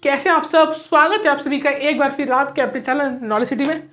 कैसे आप सब, स्वागत है आप सभी का एक बार फिर रात के अपने चैनल नॉलेज सिटी में।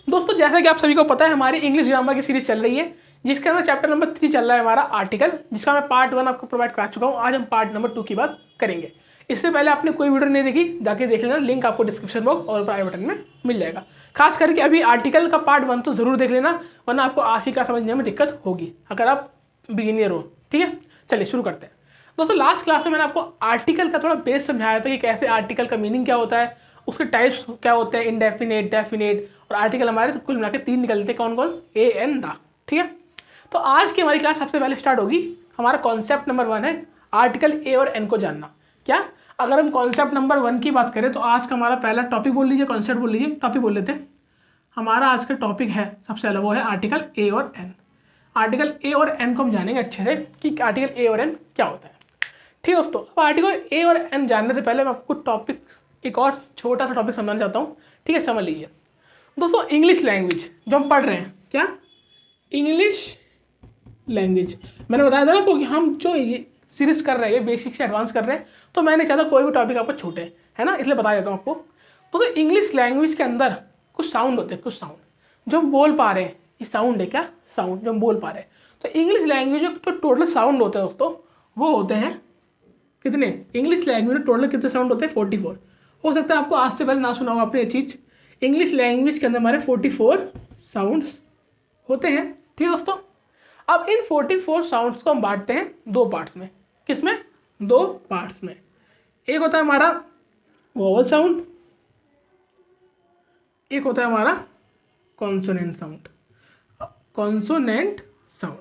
दोस्तों जैसा कि आप सभी को पता है हमारी इंग्लिश ग्रामर की सीरीज चल रही है जिसके अंदर चैप्टर नंबर 3 चल रहा है हमारा आर्टिकल, जिसका मैं पार्ट 1 आपको प्रोवाइड करा चुका हूँ। आज हम पार्ट नंबर 2 की बात करेंगे। इससे पहले आपने कोई वीडियो नहीं देखी, जाके देख लेना, लिंक आपको डिस्क्रिप्शन बॉक्स और आई बटन में मिल जाएगा। खास करके अभी आर्टिकल का पार्ट 1 तो जरूर देख लेना, वरना आपको आज की क्लास समझने में दिक्कत होगी अगर आप बिगिनियर हो। ठीक है, चलिए शुरू करते हैं। दोस्तों लास्ट क्लास में मैंने आपको आर्टिकल का थोड़ा बेस समझाया था कि कैसे आर्टिकल का मीनिंग क्या होता है, उसके टाइप्स क्या होते हैं, इंडेफिनेट, डेफिनेट और आर्टिकल हमारे तो कुल मिलाकर 3 निकलते हैं, कौन कौन, ए एन दा। ठीक है, तो आज की हमारी क्लास सबसे पहले स्टार्ट होगी। हमारा कॉन्सेप्ट नंबर 1 है आर्टिकल ए और एन को जानना। क्या, अगर हम कॉन्सेप्ट नंबर 1 की बात करें तो आज का हमारा पहला टॉपिक बोल लीजिए, कॉन्सेप्ट बोल लीजिए, टॉपिक बोल लेते हैं। हमारा आज का टॉपिक है सबसे पहले वो है आर्टिकल ए और एन। आर्टिकल ए और एन को हम जानेंगे अच्छे से कि आर्टिकल ए और एन क्या होता है। ठीक है दोस्तों, अब आर्टिकल ए और एन जानने से पहले मैं आपको टॉपिक, एक और छोटा सा टॉपिक समझाना चाहता हूँ। ठीक है, समझ लीजिए दोस्तों। इंग्लिश लैंग्वेज जो हम पढ़ रहे हैं, क्या, इंग्लिश लैंग्वेज, मैंने बताया था ना आपको कि हम जो ये सीरीज कर रहे हैं बेसिक से एडवांस कर रहे हैं, तो मैंने चाहता कोई भी टॉपिक आपको छूटे, है ना, इसलिए बता देता हूँ आपको। तो इंग्लिश लैंग्वेज के अंदर कुछ साउंड होते हैं, कुछ साउंड जो हम बोल पा रहे हैं, ये साउंड है, क्या, साउंड जो हम बोल पा रहे हैं। तो इंग्लिश लैंग्वेज जो टोटल साउंड होते हैं दोस्तों, वो होते हैं कितने, इंग्लिश लैंग्वेज में टोटल कितने साउंड होते हैं, 44। हो सकता है आपको आज से पहले ना सुना हो आपने ये चीज़। इंग्लिश लैंग्वेज के अंदर हमारे 44 साउंड्स होते हैं। ठीक है दोस्तों, अब इन 44 साउंड्स को हम बांटते हैं 2 पार्ट्स में। किसमें, 2 पार्ट्स में। एक होता है हमारा वोवल साउंड, एक होता है हमारा कॉन्सोनेंट साउंड। कॉन्सोनेंट साउंड,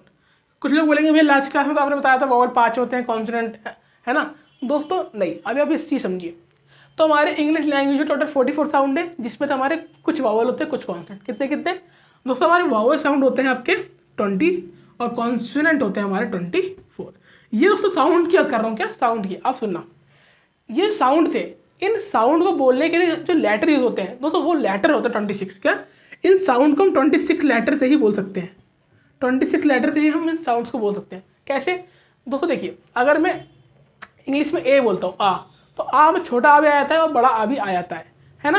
कुछ लोग बोलेंगे भैया लास्ट क्लास में तो आपने बताया था वोवल 5 होते हैं, कॉन्सोनेंट है ना। दोस्तों नहीं, अभी आप इस चीज़ समझिए। तो हमारे इंग्लिश लैंग्वेज में टोटल 44 साउंड है, जिसमें तो हमारे कुछ वावल होते हैं, कुछ कॉन्सोनेंट। कितने कितने दोस्तों, हमारे वावल साउंड होते हैं आपके 20 और कॉन्सोनेंट होते हैं हमारे 24। ये दोस्तों साउंड की बात कर रहा हूँ, क्या, साउंड की। आप सुनना, ये साउंड थे। इन साउंड को बोलने के लिए जो लेटर यूज होते हैं दोस्तों, वो लेटर होता है 26। क्या, इन साउंड को हम 26 लेटर से ही बोल सकते हैं। 26 लेटर से ही हम इन साउंड्स को बोल सकते हैं। कैसे दोस्तों, देखिए, अगर मैं इंग्लिश में ए बोलता हूँ, आ, तो आ में छोटा आ भी आ जाता है और बड़ा आ भी आ जाता है ना।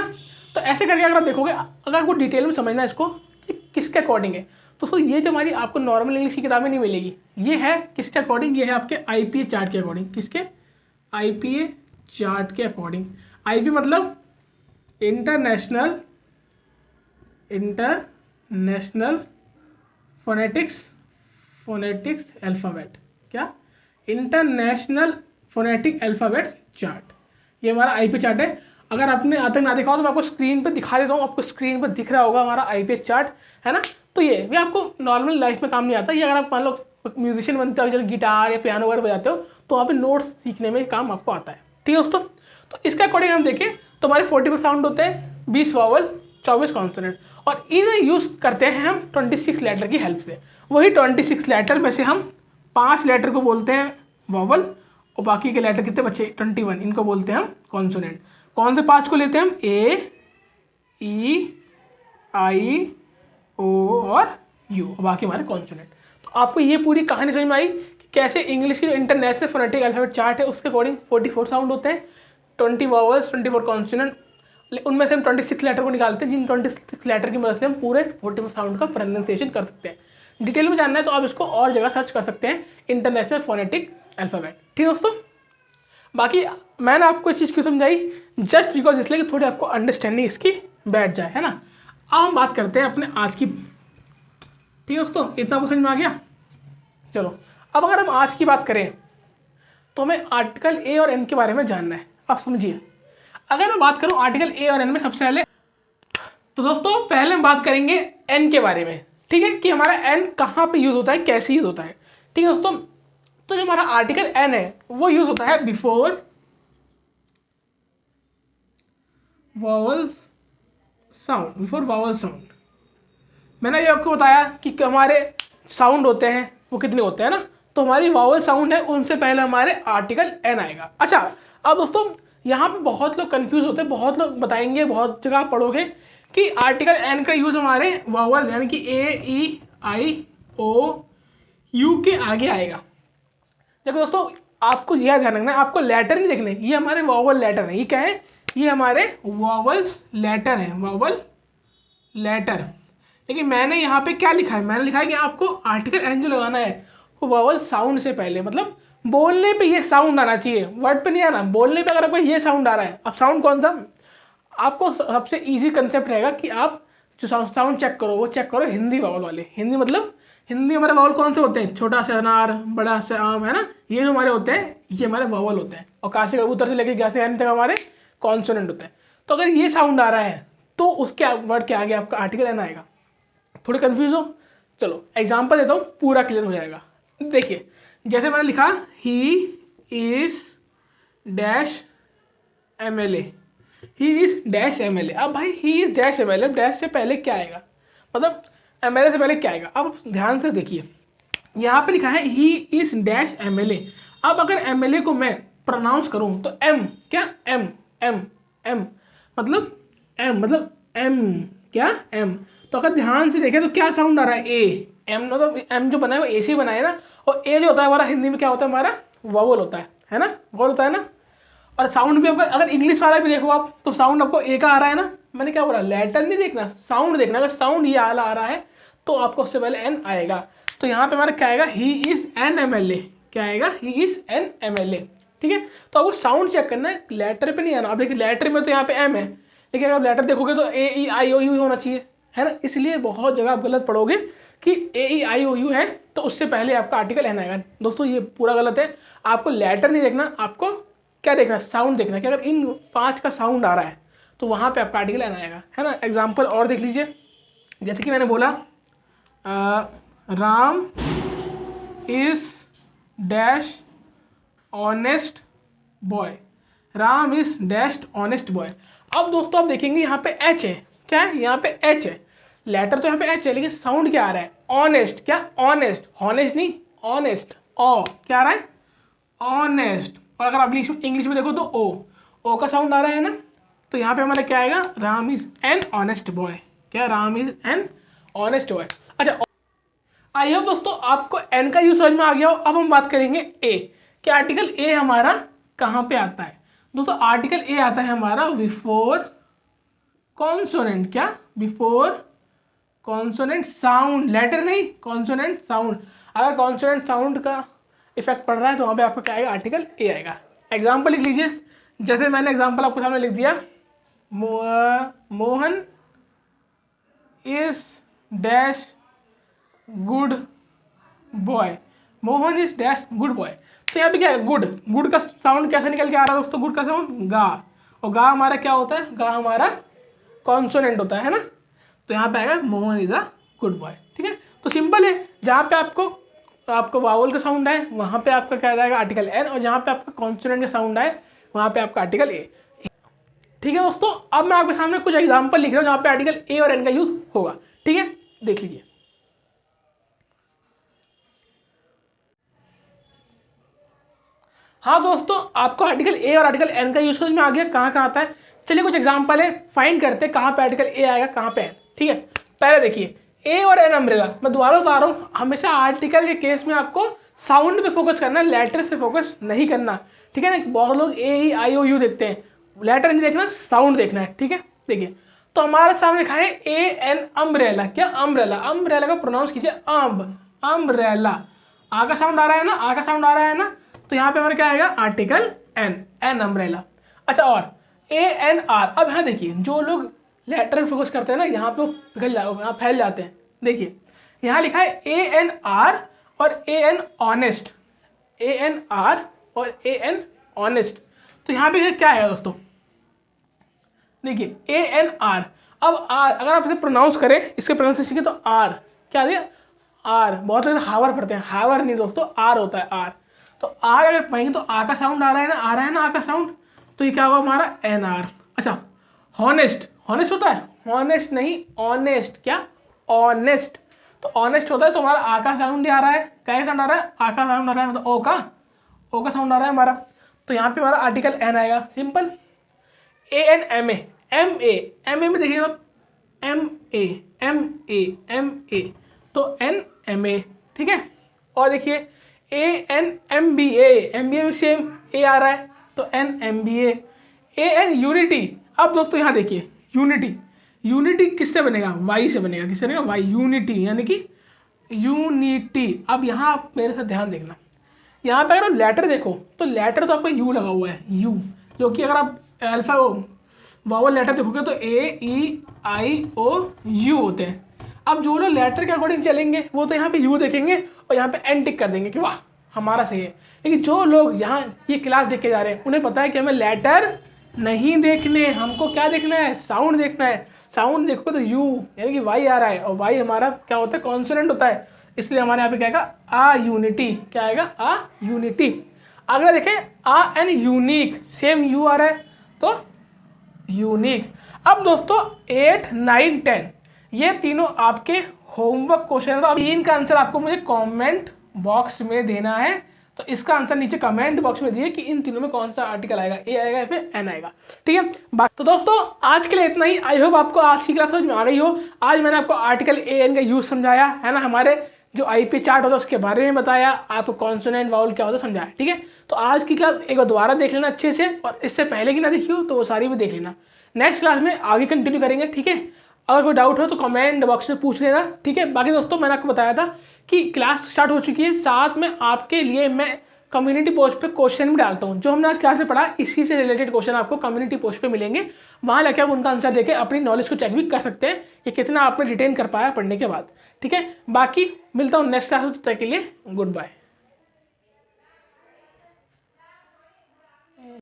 तो ऐसे करके अगर आप देखोगे, अगर आपको डिटेल में समझना है इसको कि किसके अकॉर्डिंग है, दोस्तों ये जो हमारी आपको नॉर्मल इंग्लिश की किताबें नहीं मिलेगी, ये है किसके अकॉर्डिंग, ये है आपके IPA चार्ट के अकॉर्डिंग। किसके, IPA चार्ट के अकॉर्डिंग। IPA मतलब इंटरनेशनल फोनेटिक्स अल्फ़ाबेट। क्या, इंटरनेशनल फोनेटिक अल्फ़ाबेट्स चार्ट, ये हमारा IPA चार्ट है। अगर आपने आज तक ना देखा हो तो मैं आपको स्क्रीन पर दिखा देता हूँ, आपको स्क्रीन पर दिख रहा होगा हमारा IPA चार्ट, है ना। तो ये भी आपको नॉर्मल लाइफ में काम नहीं आता। ये अगर आप मान लो म्यूजिशियन बनते हो, जब गिटार या पियानो वगैरह बजाते हो, तो वहाँ पे नोट्स सीखने में काम आपको आता है। ठीक है दोस्तों, तो इसके अकॉर्डिंग हम देखें तो हमारे 44 साउंड होते हैं, 20 वावल, 24 कॉन्सोनेंट, और इन्हें यूज़ करते हैं हम 26 लेटर की हेल्प से। वही 26 लेटर में से हम 5 लेटर को बोलते हैं वावल, और बाकी के लेटर कितने बचे, 21, इनको बोलते हैं हम कॉन्सोनेंट। कौन से 5 को लेते हैं हम, A, E, I, O और U, और बाकी हमारे कॉन्सोनेंट। तो आपको ये पूरी कहानी समझ में आई कि कैसे इंग्लिश की जो इंटरनेशनल फोनेटिक अल्फाबेट चार्ट है उसके अकॉर्डिंग 44 साउंड होते हैं, 20 वावल्स, 24 कॉन्सोनेंट। उनमें से हम 26 लेटर को निकालते हैं, जिन 26 लेटर की मदद से हम पूरे 44 साउंड का प्रोनाउंसिएशन कर सकते हैं। डिटेल में जानना है तो आप इसको और जगह सर्च कर सकते हैं, इंटरनेशनल फोनेटिक अल्फ़ाबेट। ठीक है दोस्तों, बाकी मैंने आपको इस चीज़ क्यों समझाई, जस्ट बिकॉज इसलिए कि थोड़ी आपको अंडरस्टैंडिंग इसकी बैठ जाए, है ना। अब हम बात करते हैं अपने आज की। ठीक है दोस्तों, इतना कुछ समझ में आ गया। चलो, अब अगर हम आज की बात करें तो हमें आर्टिकल ए और एन के बारे में जानना है। आप समझिए, अगर मैं बात करूं आर्टिकल ए और एन में, सबसे पहले तो दोस्तों पहले हम बात करेंगे एन के बारे में। ठीक है, कि हमारा एन कहाँ पे यूज़ होता है, कैसे यूज़ होता है। ठीक है दोस्तों, तो जो हमारा आर्टिकल एन है वो यूज़ होता है बिफोर वावल साउंड। मैंने ये आपको बताया कि हमारे साउंड होते हैं वो कितने होते हैं ना, तो हमारी वावल साउंड है उनसे पहले हमारे आर्टिकल एन आएगा। अच्छा, अब दोस्तों यहाँ पे बहुत लोग कंफ्यूज होते हैं, बहुत लोग बताएंगे, बहुत जगह पढ़ोगे कि आर्टिकल एन का यूज़ हमारे वावल यानी कि AEIOU के आगे आएगा। देखो दोस्तों, आपको यह ध्यान रखना है, आपको लेटर नहीं देखने, ये हमारे वावल लेटर है। ये क्या है, ये हमारे वॉवल्स लेटर हैं, वॉवल लेटर। लेकिन मैंने यहाँ पे क्या लिखा है, मैंने लिखा है कि आपको आर्टिकल एन जो लगाना है वो वॉवल साउंड से पहले, मतलब बोलने पे ये साउंड आना चाहिए, वर्ड पे नहीं आना, बोलने पे अगर आपको ये साउंड आ रहा है। अब साउंड कौन सा, आपको सबसे इजी कंसेप्ट रहेगा कि आप जो साउंड चेक करो वो चेक करो हिंदी वावल वाले। हिंदी मतलब हिंदी हमारे वावल कौन से होते हैं, छोटा सा अनार, बड़ा सा आम, है ना, ये जो हमारे होते हैं ये हमारे वावल होते हैं। और कहाँ से कबूतर से लेकर गाते हैं तक हमारे कॉन्सोनेंट होते हैं। तो अगर ये साउंड आ रहा है तो उसके वर्ड के आगे आपका आर्टिकल एन आएगा। थोड़े कंफ्यूज हो, चलो एग्जाम्पल देता हूँ, पूरा क्लियर हो जाएगा। देखिए जैसे मैंने लिखा he is dash MLA, he is dash MLA। अब भाई he is dash MLA, dash से पहले क्या आएगा, मतलब MLA से पहले क्या आएगा। अब ध्यान से देखिए यहाँ पे लिखा है ही इज डैश MLA। अब अगर MLA को मैं प्रोनाउंस करूँ तो एम, क्या एम, एम एम मतलब एम, मतलब एम, क्या एम। तो अगर ध्यान से देखें तो क्या साउंड आ रहा है, ए, एम, मतलब एम जो बना है वो ए से बना है ना, और ए जो होता है हमारा हिंदी में क्या होता है, हमारा वोवल होता है ना, वोवल होता है ना। और साउंड भी अगर इंग्लिश वाला भी देखो आप तो साउंड आपको ए का आ रहा है ना, मैंने क्या बोला, लेटर नहीं देखना, साउंड देखना। अगर साउंड ये वाला आ रहा है तो आपको उससे पहले एन आएगा। तो यहाँ पे हमारा क्या आएगा, ही इज एन MLA, क्या आएगा, ही इज एन MLA। ठीक है, तो आपको साउंड चेक करना है, लेटर पे नहीं आना। आप देखिए लेटर में तो यहाँ पे एम है, लेकिन अगर लेटर देखोगे तो AEIOU होना चाहिए, है ना। इसलिए बहुत जगह आप गलत पढ़ोगे कि AEIOU है तो उससे पहले आपका आर्टिकल एन आएगा। दोस्तों ये पूरा गलत है, आपको लेटर नहीं देखना, आपको क्या देखना, साउंड देखना कि अगर इन 5 का साउंड आ रहा है तो वहाँ पे आपका आर्टिकल एन आएगा, है ना। एग्जाम्पल और देख लीजिए, जैसे कि मैंने बोला Ram is dash honest boy, Ram is dash honest boy. अब दोस्तों आप देखेंगे यहाँ पे एच है, क्या है, यहाँ पे एच है, लेटर तो यहाँ पे एच है, लेकिन साउंड क्या आ रहा है, ऑनेस्ट, क्या ऑनेस्ट, हॉनेस्ट नहीं ऑनेस्ट, ओ क्या आ रहा है, ऑनेस्ट। और अगर आप इंग्लिश में देखो तो ओ का साउंड आ रहा है ना, तो यहाँ पे हमारा क्या आएगा, Ram is an honest boy, क्या Ram is an honest boy. अच्छा आई होप दोस्तों आपको एन का यूज समझ में आ गया हो। अब हम बात करेंगे ए, कि आर्टिकल ए हमारा कहाँ पे आता है। दोस्तों आर्टिकल ए आता है हमारा बिफोर कॉन्सोनेंट, क्या बिफोर कॉन्सोनेंट साउंड, लेटर नहीं कॉन्सोनेंट साउंड। अगर कॉन्सोनेंट साउंड का इफेक्ट पड़ रहा है तो वहाँ पे आपको क्या आएगा, आर्टिकल ए आएगा। एग्जाम्पल लिख लीजिए, जैसे मैंने एग्जाम्पल आपके सामने लिख दिया, Mohan is dash good boy, Mohan is dash good boy. तो यहाँ पे क्या है, गुड, गुड का साउंड कैसे निकल के आ रहा है दोस्तों, गुड का साउंड गा, और गा हमारा क्या होता है, गा हमारा कॉन्सोनेंट होता है ना। तो यहाँ पे आएगा Mohan is a good boy. ठीक है, तो सिंपल है, जहाँ पे आपको वावल का साउंड है वहाँ पे आपका क्या जाएगा, आर्टिकल एन, और जहाँ पे आपका कॉन्सोनेंट का साउंड है वहाँ पे आपका आर्टिकल ए। ठीक है दोस्तों, अब मैं आपके सामने कुछ एग्जाम्पल लिख रहा हूँ जहाँ पे आर्टिकल ए और एन का यूज होगा। ठीक है, देख लीजिए। हाँ दोस्तों, आपको आर्टिकल ए और आर्टिकल एन का यूज समझ में आ गया, कहाँ कहाँ आता है। चलिए कुछ एग्जाम्पल है, फाइंड करते हैं कहाँ पे आर्टिकल ए आएगा, कहाँ पे एन। ठीक है, पहले देखिए ए और एन अम्ब्रेला, मैं दोबारा बता रहा हूँ, हमेशा आर्टिकल के केस में आपको साउंड पे फोकस करना है, लेटर से फोकस नहीं करना। ठीक है ना, बहुत लोग AEIOU देखते हैं, लेटर नहीं देखना, साउंड देखना है। ठीक है, देखिए तो हमारे सामने लिखा है AN अम्ब्रेला, क्या अम्ब्रेला, अम्ब्रेला का प्रोनाउंस कीजिए अम्ब्रेला। आ का साउंड आ रहा है ना, आ का साउंड आ रहा है ना, तो यहाँ पे हमारा क्या आएगा, आर्टिकल एन अम्ब्रेला। अच्छा, और ANR, अब यहाँ देखिए जो लोग लेटर में फोकस करते हैं ना, यहाँ पे यहाँ फैल जाते हैं। देखिए यहाँ लिखा है ANR और AN ऑनेस्ट, ANR और AN ऑनेस्ट। तो यहाँ पे क्या है दोस्तों, देखिए ANR। अब आर अगर आप इसे प्रोनाउंस करें, इसके प्रोनाउंसिएशन तो आर, क्या दिया, आर। बहुत लोग हावर पढ़ते हैं, हावर नहीं दोस्तों, आर होता है आर। तो आर अगर पढ़ेंगे तो आ का साउंड आ रहा है ना, आ रहा है ना आ का साउंड, तो ये क्या होगा हमारा NR। अच्छा, हॉनेस्ट, हॉनेस्ट होता है, हॉनेस्ट नहीं ऑनेस्ट, क्या ऑनेस्ट। तो ऑनेस्ट होता है, तो हमारा आ का साउंड ही आ रहा है, क्या साउंड आ रहा है, आ का साउंड आ रहा है, मतलब ओ का साउंड आ रहा है हमारा। तो यहाँ पे हमारा आर्टिकल एन आएगा, सिंपल। ANMA, MA में देखिएगा, MA, तो NMA। ठीक है, और देखिए ANMBA, MBA में सेम ए आ रहा है तो NMBA, AN यूनिटी। अब दोस्तों यहाँ देखिए यूनिटी, यूनिटी किससे बनेगा, वाई से बनेगा, किससे बनेगा, वाई, यूनिटी यानी कि यूनिटी। अब यहाँ आप मेरे साथ ध्यान देखना, यहाँ पे अगर आप लेटर देखो तो लेटर तो आपका यू लगा हुआ है, यू, जो कि अगर आप अल्फा वावल लेटर देखोगे तो AEIOU होते हैं। अब जो लोग लेटर के अकॉर्डिंग चलेंगे वो तो यहाँ पे यू देखेंगे और यहाँ पे एन टिक कर देंगे कि वाह हमारा सही है। लेकिन जो लोग यहाँ ये क्लास देख के जा रहे हैं उन्हें पता है कि हमें लेटर नहीं देखने, हमको क्या देखना है, साउंड देखना है। साउंड देखोगे तो यू यानी कि वाई आ रहा है, और वाई हमारा क्या होता है, कॉन्सोनेंट होता है, इसलिए हमारे यहाँ पे क्या आएगा, आ यूनिटी। क्या आएगा, आ यूनिटी। अगला देखें आ एन यूनिक, सेम यू आ रहा है तो यूनिक। अब दोस्तों 8, 9, 10 ये तीनों आपके होमवर्क क्वेश्चन है, तो अब इनका आंसर आपको मुझे कमेंट बॉक्स में देना है। तो इसका आंसर नीचे कमेंट बॉक्स में दिए कि इन तीनों में कौन सा आर्टिकल आएगा, ए आएगा या फिर एन आएगा। ठीक है, तो दोस्तों आज के लिए इतना ही। आई होप आपको आज की क्लास समझ में आ गई हो। आज मैंने आपको आर्टिकल ए एन का यूज समझाया है ना, हमारे जो आईपी चार्ट होता है उसके बारे में बताया, आपको कॉन्सोनेंट वाउल क्या होता है समझाया। ठीक है, तो आज की क्लास एक बार दोबारा देख लेना अच्छे से, और इससे पहले की ना देखी हो तो वो सारी भी देख लेना। नेक्स्ट क्लास में आगे कंटिन्यू करेंगे। ठीक है, अगर कोई डाउट हो तो कमेंट बॉक्स में पूछ लेना। ठीक है, बाकी दोस्तों मैंने आपको बताया था कि क्लास स्टार्ट हो चुकी है, साथ में आपके लिए मैं कम्युनिटी पोस्ट पे क्वेश्चन भी डालता हूँ। जो हमने आज क्लास में पढ़ा इसी से रिलेटेड क्वेश्चन आपको कम्युनिटी पोस्ट पे मिलेंगे, वहाँ जाके आप उनका आंसर देके अपनी नॉलेज को चेक भी कर सकते हैं कि कितना आपने रिटेन कर पाया पढ़ने के बाद। ठीक है, बाकी मिलता हूँ नेक्स्ट क्लास में, तब तक के लिए गुड बाय।